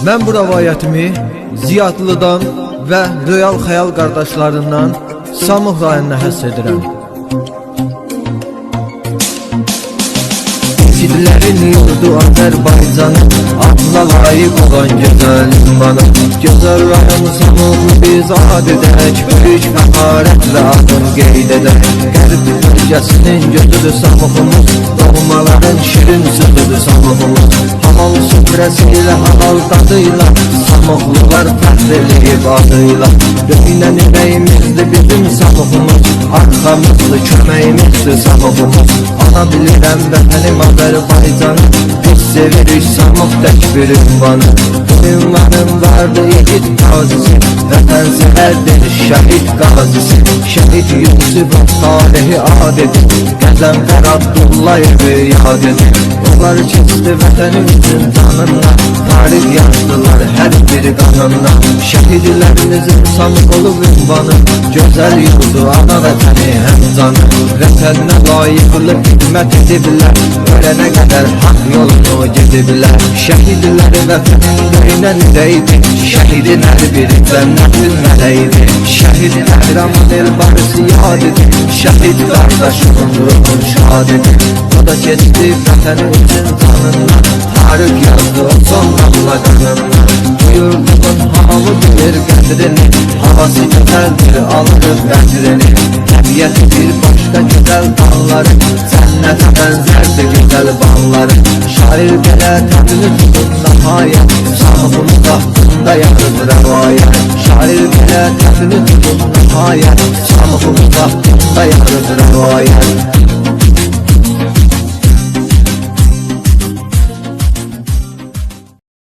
Mən bu rəvayətimi Ziyadlıdan və Royal Xəyal qardaşlarından Samux rayonuna həsr edirəm. Eşidlərin yurdu Azərbaycanı, adına layiq olan gözəl ünvanı. Gözəl rayon Samuxu biz ad edək, böyük fəxarətlə adın qeyd edək. Qərb bölgəsinin gözüdür Samuxumuz, doğmaların şirin sözüdür Samuxumuz. Halal süfrəsi ilə, halal dadıyla, Samuxlular fəxr eləyib adıyla. Döynən ürəyimizdir bizim Samuxumuz, arxamızdır, köməyimizdir Samuxumuz. Ana bilirəm vətənim Azərbaycanı, biz sevirik Samux tək bir ünvanı. Bu ünvanın vardı yiğit qazisi, vətən sevərdir şəhid qazisi. Şəhid Yusufun tarihi ad edin, Qəzənfər Abdullayevi yad edin. Onlar keçdi vətənimizin canından, tarix yazdılar hər biri qanından. Şəhidlərimizin Samux olub ünvanı, gözəl yurdu ana vətəni həm canı. Vətəninə layiqli xidmət ediblər, ölənə qədər haqq yolunu gediblər. Şəhidləri vətənin döynən ürəyidir, şəhidin hər biri cənnətin mələkdir. Şəhid qəhrəman elbarisi yad edin, şəhid qardaşımın ruhun şad edin. O da keçdi vətənimizin canından, tarix yazdı o son damla qanından. Bu yurdumun halı bilir qədrini, havası gözəldir alırıq qədrini. Təbiyyəti bir başqa gözəl dağları, cənnətə bənzərdir gözəl bağları. Şair belə təbini tutun nəhayət, Samuxun vaxtında yazıb rəvayət. Şair belə təbini tutun nəhayət, Samuxun vaxtında yazıb rəvayət.